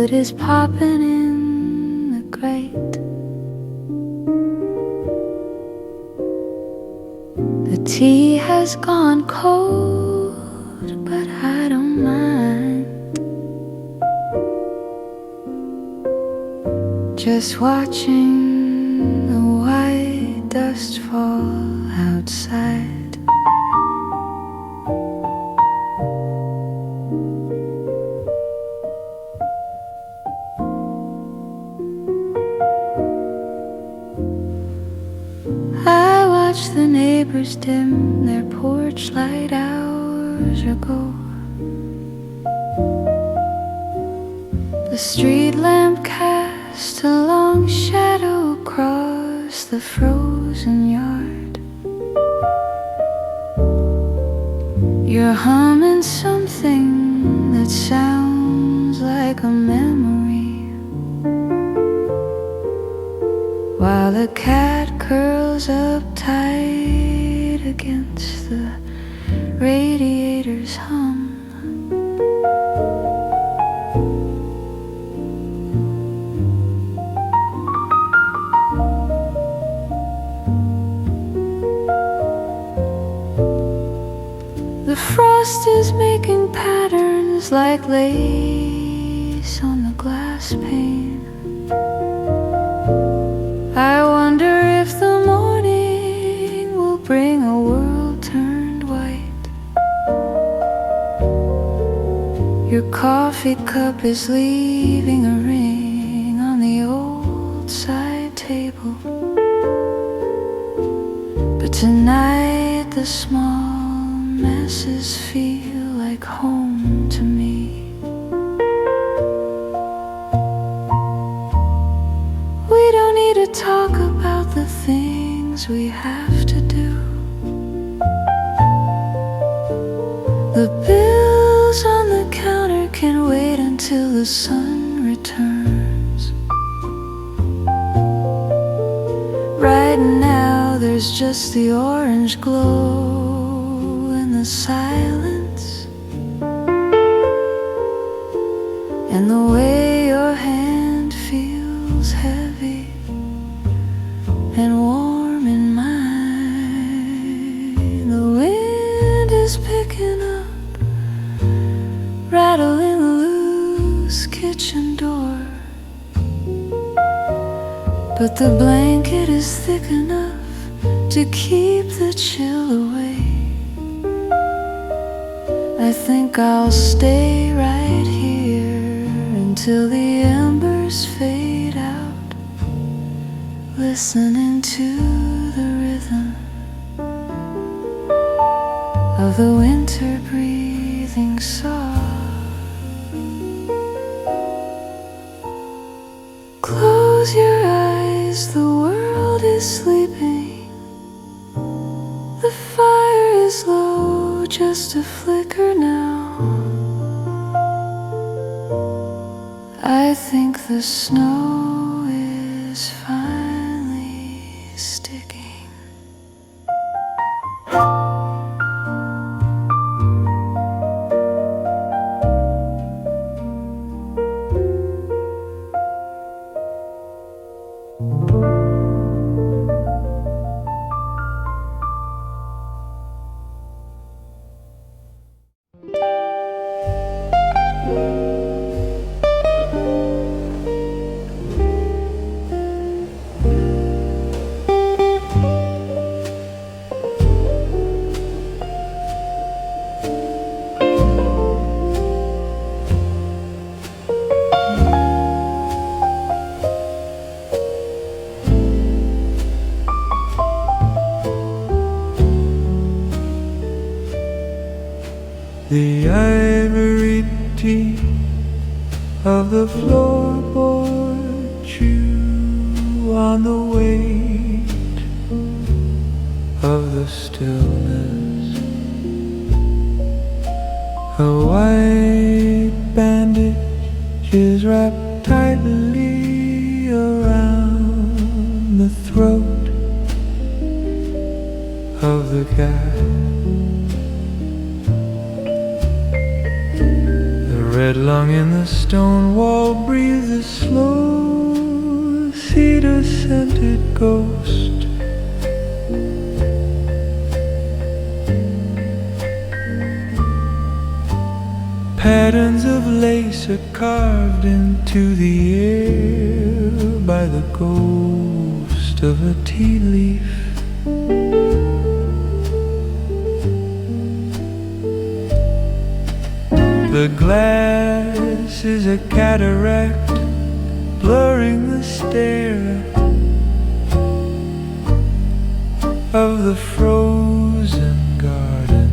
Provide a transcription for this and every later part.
food is popping in the grate. The tea has gone cold, but I don't mind. Just watching the white dust fall outside. I watch the neighbors dim their porch light hours ago. The street lamp cast a long shadow across the frozen yard. You're humming something that sounds like a memory, while the cat curls up tight against the radiator's hum. The frost is making patterns like lace on the glass pane. I wonder if the morning will bring a world turned white. Your coffee cup is leaving a ring on the old side table, but tonight the small messes feel like home to me. We don't need to talk about the things we have to do. The bills on the counter can wait until the sun returns. Right now there's just the orange glow, silence, and the way your hand feels heavy and warm in mine. The wind is picking up, rattling the loose kitchen door, but the blanket is thick enough to keep the chill away. I think I'll stay right here until the embers fade out, listening to the rhythm of the winter breathing soft. Close your eyes, the world is sleeping. The fire is low, just a flicker now. I think the snow is finally sticking. The ivory teeth of the floorboard chew on the weight of the stillness. A white bandage is wrapped tightly around the throat of the cat. red lung in the stone wall breathes a slow cedar-scented ghost. Patterns of lace are carved into the air by the ghost of a tea leaf. The glass is a cataract blurring the stare of the frozen garden.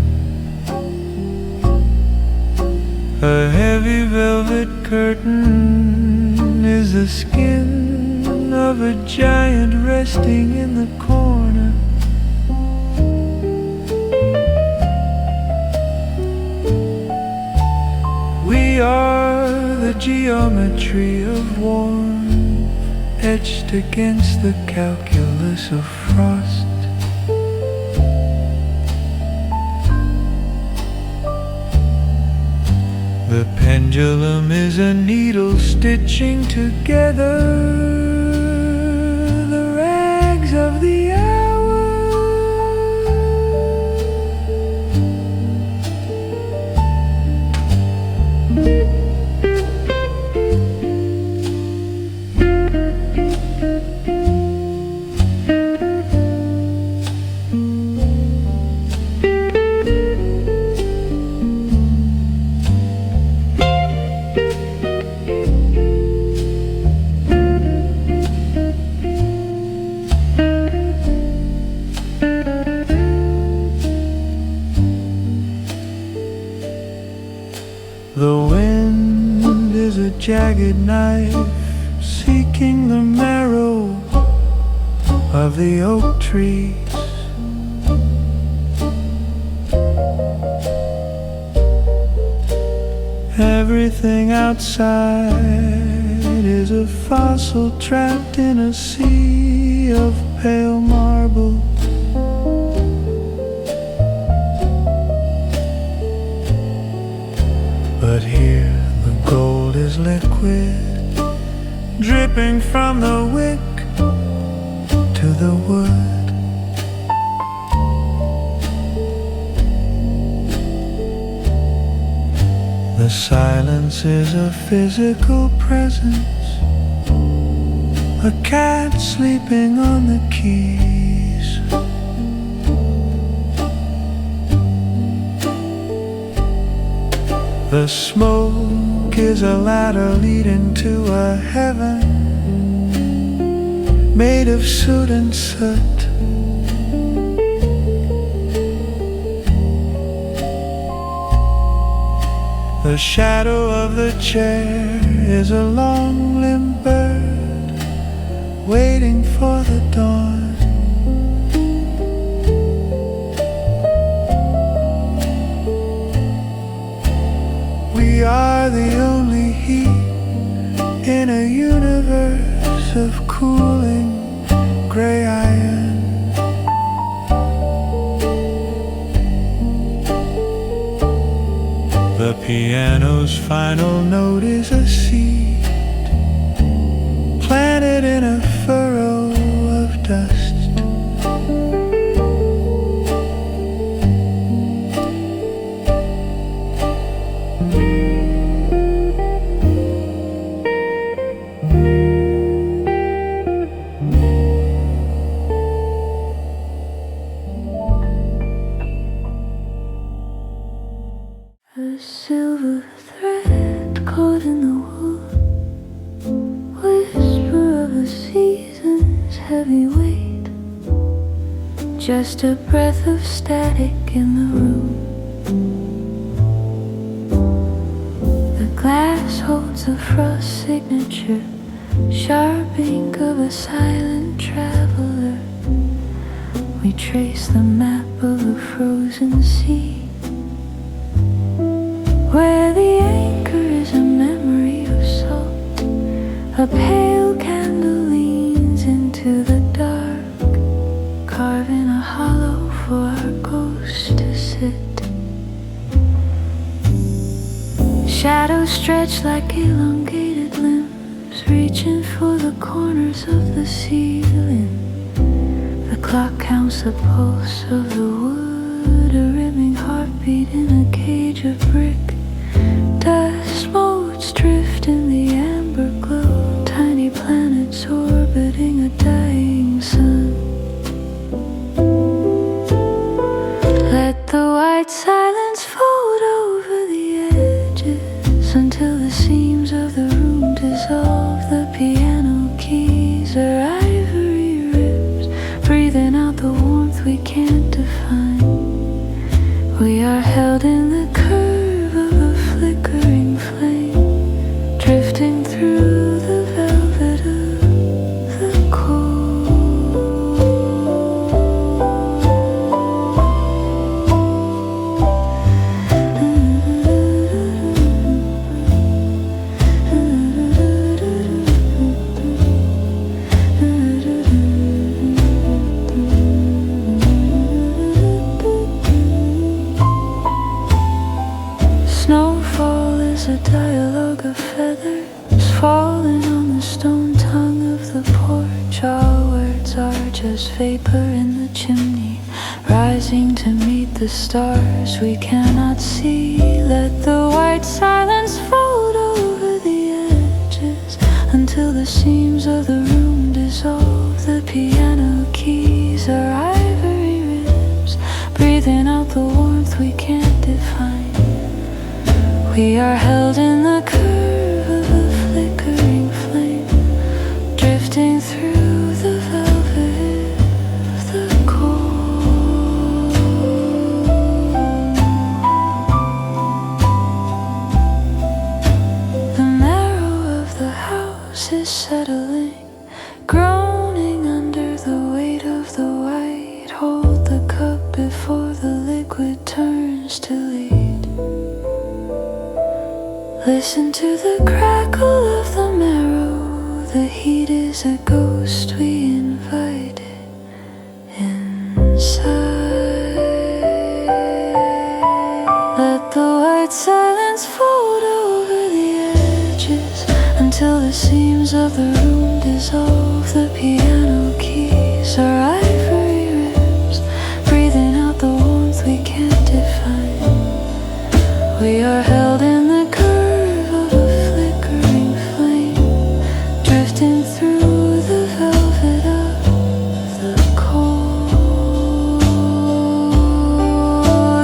A heavy velvet curtain is the skin of a giant resting in the corner. We are the geometry of warmth etched against the calculus of frost. The pendulum is a needle stitching together the rags of the hour. The wind is a jagged knife seeking the marrow of the oak trees. Everything outside is a fossil trapped in a sea of pale marble. But here the gold is liquid, dripping from the wick to the wood. The silence is a physical presence, a cat sleeping on the keys. The smoke is a ladder leading to a heaven made of soot and soot. The shadow of the chair is a long-limbed bird waiting for the dawn. We are the only heat in a universe of cooling gray iron. The piano's final note is a seed planted in a furrow of dust. A silver thread caught in the wood, whisper of a season's heavy weight, just a breath of static in the room. The glass holds a frost signature, sharp ink of a silent traveler. We trace the map of a frozen sea, where the anchor is a memory of salt. A pale candle leans into the dark, carving a hollow for our ghost to sit. Shadows stretch like elongated limbs, reaching for the corners of the ceiling. The clock counts the pulse of the wood, a rimming heartbeat in a cage of brick. Dust motes drift in the amber glow, tiny planets orbiting a dying sun. Let the white silence fold over the edges until the seams of the room dissolve. The piano keys are ivory ribs, breathing out the warmth we can't define. We are held in the curve of a flickering flame, drifting through the velvet of the Snowfall is a dialogue of feathers falling on the stone tongue of the porch. All words are just vapor in the chimney, rising to meet the stars we cannot see. Let the white silence fold over the edges until the seams of the room dissolve. The piano keys are ivory ribs, breathing out the warmth we can't define. We are held in the curve of a flickering flame, drifting through the velvet of the cold. The marrow of the house is settling, groaning under the weight of the white. Hold the cup before the liquid turns to lead. Listen to the crackle of the marrow. The heat is a ghost we invited inside. Let the white silence fold over the edges until the seams of the room dissolve. The piano keys are ivory ribs, breathing out the warmth we can't define. We are held in the curve of a flickering flame, drifting through the velvet of the cold.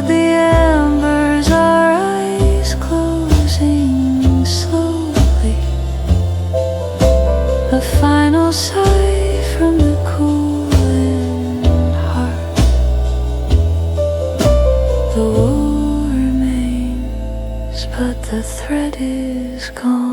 The embers are eyes closing slowly, a final sigh from the cooling heart. The woe remains, but the thread is gone.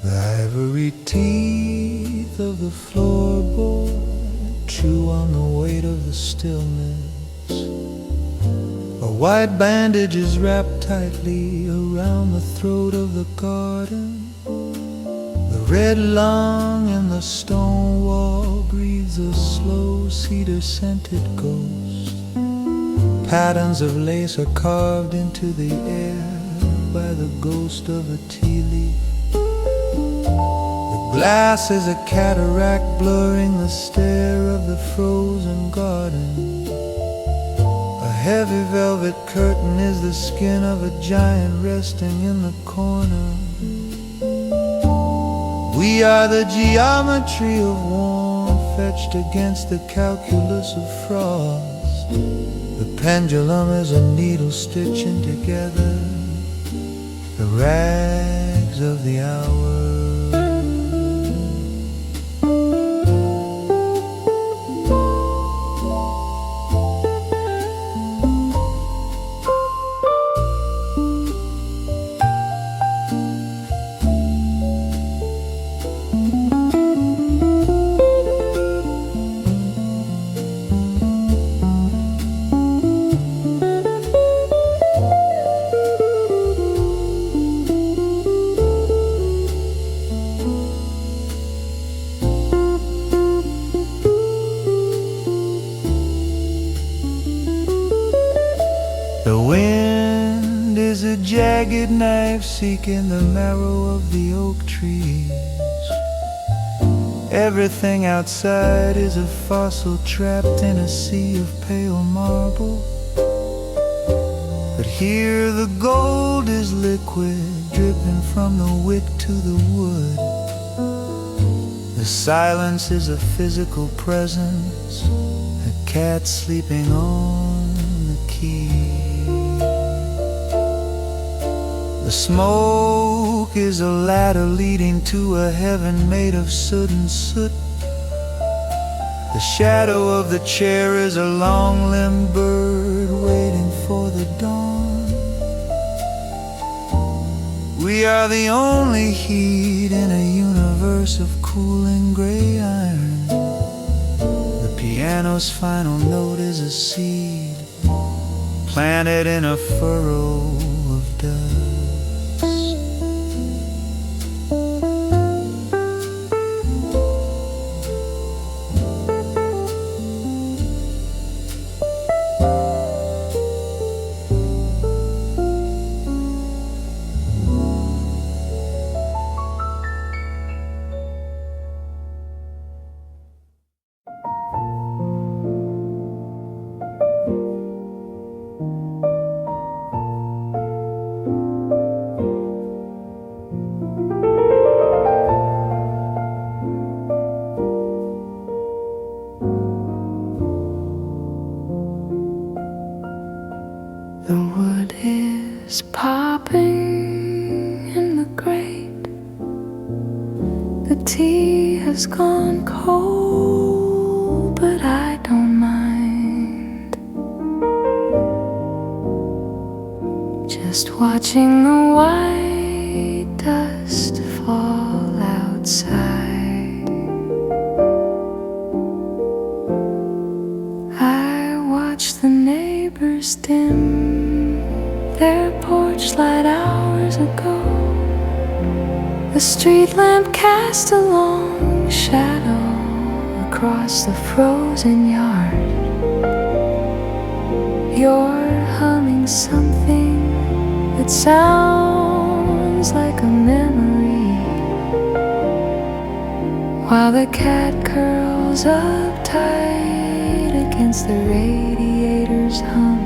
The ivory teeth of the floorboard chew on the weight of the stillness. A white bandage is wrapped tightly around the throat of the garden. The red lung in the stone wall breathes a slow cedar-scented ghost. Patterns of lace are carved into the air by the ghost of a tea leaf. Glass is a cataract blurring the stare of the frozen garden. A heavy velvet curtain is the skin of a giant resting in the corner. We are the geometry of warmth fetched against the calculus of frost. The pendulum is a needle stitching together the rags of the hour. knife seeking the marrow of the oak trees. Everything outside is a fossil trapped in a sea of pale marble. But here the gold is liquid, dripping from the wick to the wood. The silence is a physical presence, a cat sleeping on the key. The smoke is a ladder leading to a heaven made of soot and soot. The shadow of the chair is a long-limbed bird waiting for the dawn. We are the only heat in a universe of cooling gray iron. The piano's final note is a seed planted in a furrow of dust. The wood is popping in the grate. The tea has gone cold, but I don't mind. Just watching the white dust fall outside. I watch the neighbors dim their porch light hours ago. The street lamp cast a long shadow across the frozen yard. You're humming something that sounds like a memory, while the cat curls up tight against the radiator's hum.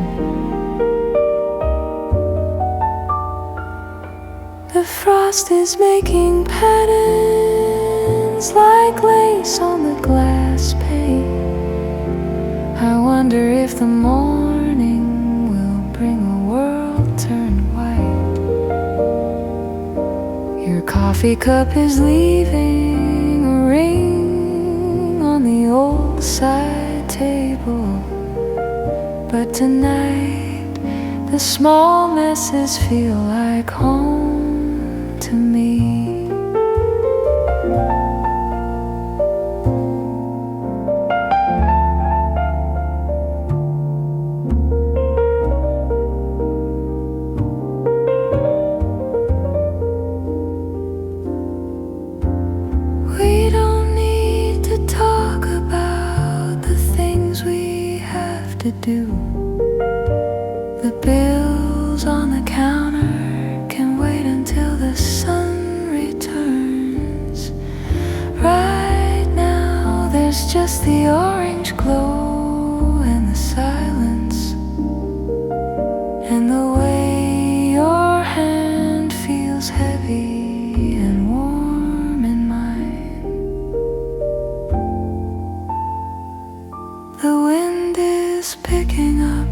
The frost is making patterns like lace on the glass pane. I wonder if the morning will bring a world turned white. Your coffee cup is leaving a ring on the old side table. But tonight the small messes feel like home to me. We don't need to talk about the things we have to do. The bills on the counter can wait until the sun returns. Right now there's just the orange glow and the silence, and the way your hand feels heavy and warm in mine. The wind is picking up,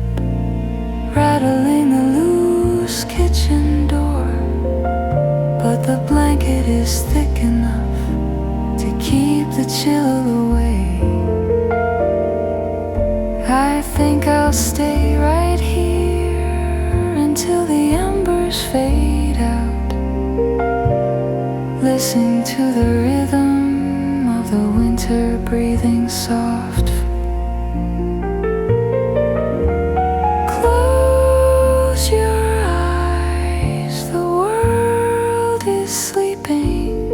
rattling the loose kitchen door, but the blanket is thick enough to keep the chill away. I think I'll stay right here until the embers fade out, listen to the rhythm of the winter breathing soft. Close your eyes, the world is sleeping.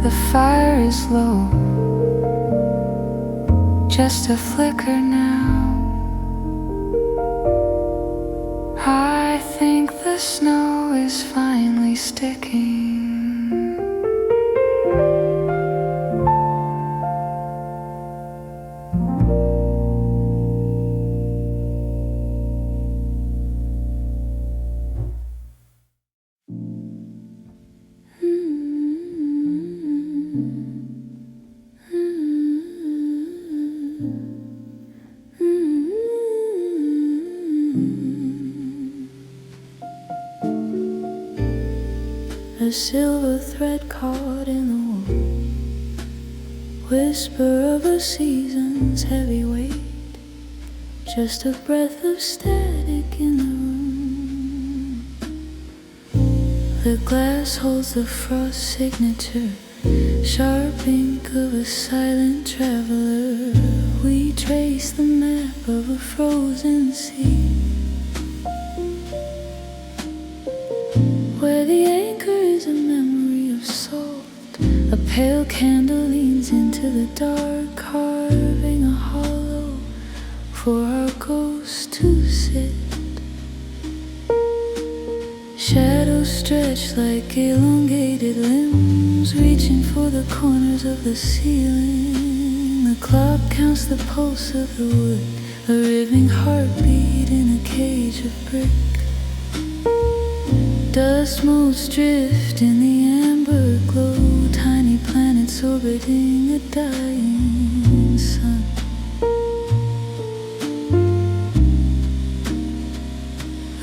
The fire is low, just a flicker now. I think the snow is finally sticking. A silver thread caught in the wool, whisper of a season's heavy weight, just a breath of static in the room. The glass holds the frost signature, sharp ink of a silent traveler. We trace the map of a frozen sea, where the anchor is a memory of salt. A pale candle leans into the dark, carving a hollow for our ghost to sit. Shadows stretch like elongated limbs, reaching for the corners of the ceiling. The clock counts the pulse of the wood, a rhythmic heartbeat in a cage of brick. Dust motes drift in the amber glow, tiny planets orbiting a dying sun.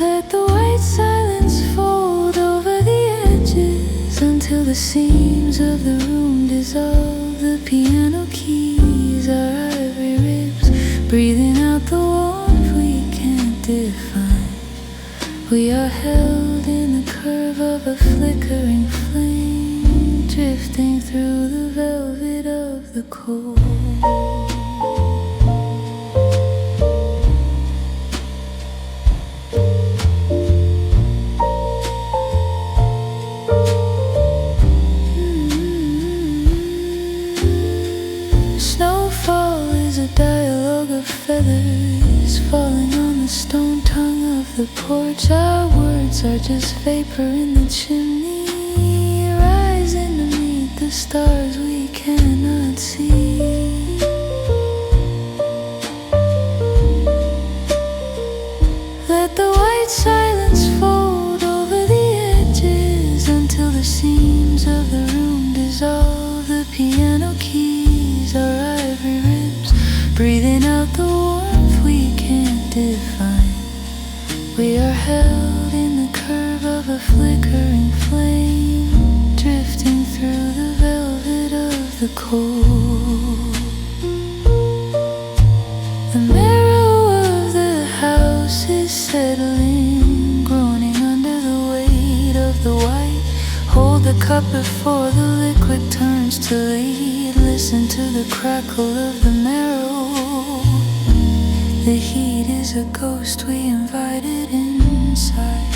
Let the white silence fold over the edges until the seams of the room dissolve. The piano keys are ivory ribs, breathing out the warmth we can't define. We are held in the curve of a flickering flame, drifting through the velvet of the cold. Snowfall is a dialogue of feathers falling on the stone tongue of the porch. Our words are just vapor in the chimney, rising to meet the stars we cannot see. Let the white silence fold over the edges until the seams of the room dissolve. The piano keys are ivory ribs, breathing out the warmth we can't define. We are held in the curve of a flickering flame, drifting through the velvet of the cold. The marrow of the house is settling, groaning under the weight of the white. Hold the cup before the liquid turns to lead. Listen to the crackle of the marrow. The heat is a ghost we invited inside.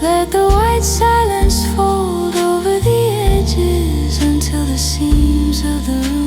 Let the white silence fold over the edges until the seams of the room